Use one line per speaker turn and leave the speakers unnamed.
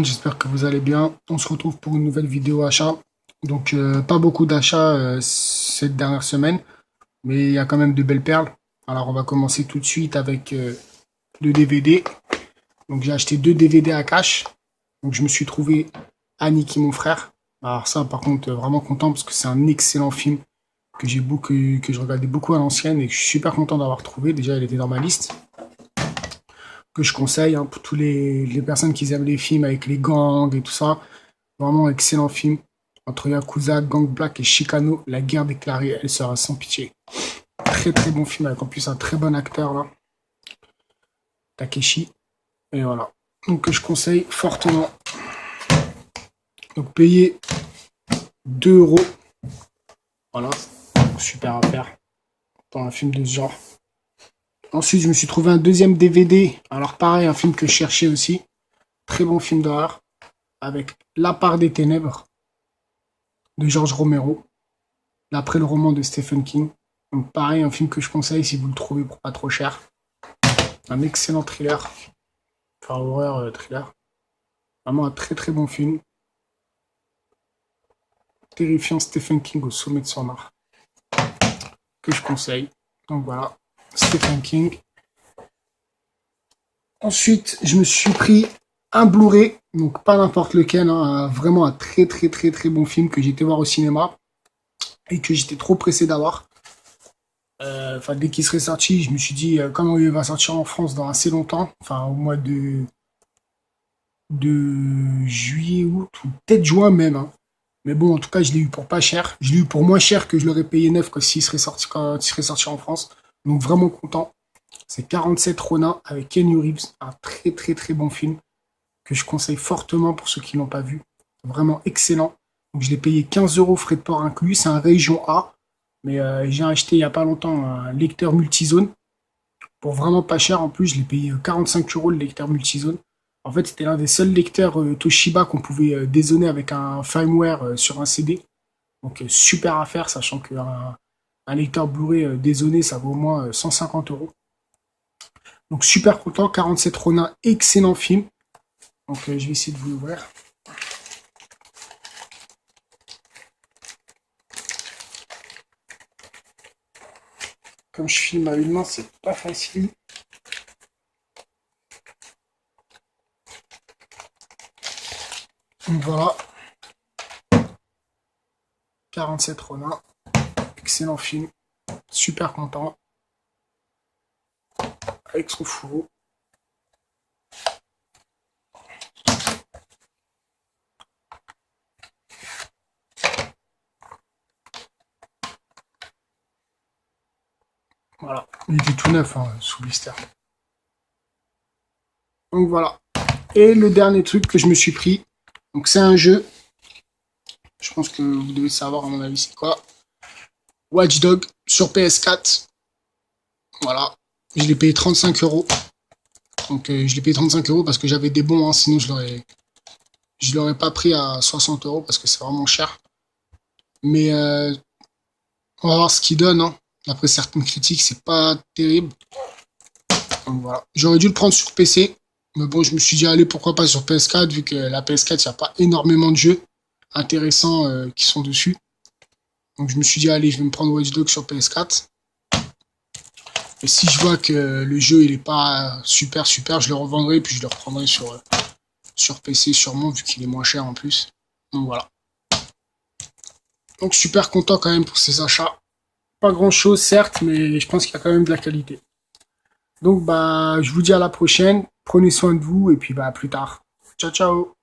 J'espère que vous allez bien. On se retrouve pour une nouvelle vidéo achat. Donc pas beaucoup d'achats cette dernière semaine, mais il y a quand même de belles perles. Alors on va commencer tout de suite avec le DVD. Donc j'ai acheté 2 DVD à cash. Donc je me suis trouvé Annick et mon frère. Alors ça par contre vraiment content parce que c'est un excellent film que que je regardais beaucoup à l'ancienne et que je suis super content d'avoir trouvé. Déjà il était dans ma liste. Que je conseille hein, pour tous les personnes qui aiment les films avec les gangs et tout ça. Vraiment excellent film. Entre Yakuza, Gang Black et Chicano, la guerre déclarée, elle sera sans pitié. Très très bon film avec en plus un très bon acteur là, Takeshi. Et voilà. Donc je conseille fortement. Donc payer 2 euros. Voilà. Super affaire dans un film de ce genre. Ensuite, je me suis trouvé un deuxième DVD. Alors pareil, un film que je cherchais aussi. Très bon film d'horreur. Avec La part des ténèbres de George Romero. D'après le roman de Stephen King. Donc pareil, un film que je conseille si vous le trouvez pour pas trop cher. Un excellent thriller. Enfin, horreur thriller. Vraiment un très très bon film. Terrifiant Stephen King au sommet de son art. Que je conseille. Donc voilà, Stephen King. Ensuite, je me suis pris un Blu-ray, donc pas n'importe lequel, hein, vraiment un très très très très bon film que j'ai été voir au cinéma et que j'étais trop pressé d'avoir. Enfin, dès qu'il serait sorti, je me suis dit, comme il va sortir en France dans assez longtemps, enfin au mois de juillet, août, ou peut-être juin même, hein. Mais bon, en tout cas, je l'ai eu pour pas cher. Je l'ai eu pour moins cher que je l'aurais payé neuf s'il serait sorti, quand il serait sorti en France. Donc vraiment content. C'est 47 Ronin avec Keanu Reeves, un très très très bon film que je conseille fortement pour ceux qui l'ont pas vu. Vraiment excellent. Donc je l'ai payé 15 euros frais de port inclus. C'est un région A. Mais j'ai acheté il n'y a pas longtemps un lecteur multizone pour vraiment pas cher. En plus, je l'ai payé 45 euros le lecteur multizone. En fait, c'était l'un des seuls lecteurs Toshiba qu'on pouvait dézoner avec un firmware sur un CD. Donc super affaire, sachant qu'un un lecteur Blu-ray dézoné, ça vaut au moins 150 euros. Donc super content, 47 Ronin, excellent film. Donc je vais essayer de vous l'ouvrir. Comme je filme à une main, c'est pas facile. Donc voilà. 47 Ronin. Excellent film. Super content. Avec son fourreau. Voilà. Il était tout neuf hein, sous blister. Donc voilà. Et le dernier truc que je me suis pris. Donc c'est un jeu. Je pense que vous devez savoir à mon avis c'est quoi. Watch Dogs sur PS4. Voilà. Je l'ai payé 35 euros. Donc je l'ai payé 35 euros parce que j'avais des bons, hein, sinon je l'aurais pas pris à 60 euros parce que c'est vraiment cher. Mais on va voir ce qu'il donne. Hein. D'après certaines critiques, c'est pas terrible. Donc voilà. J'aurais dû le prendre sur PC. Mais bon, je me suis dit, allez, pourquoi pas sur PS4, vu que la PS4, il n'y a pas énormément de jeux intéressants qui sont dessus. Donc je me suis dit, allez, je vais me prendre Watch Dogs sur PS4. Et si je vois que le jeu, il est pas super, je le revendrai, puis je le reprendrai sur PC sûrement, vu qu'il est moins cher en plus. Donc voilà. Donc super content quand même pour ces achats. Pas grand chose certes, mais je pense qu'il y a quand même de la qualité. Donc bah je vous dis à la prochaine, prenez soin de vous et puis bah à plus tard. Ciao ciao.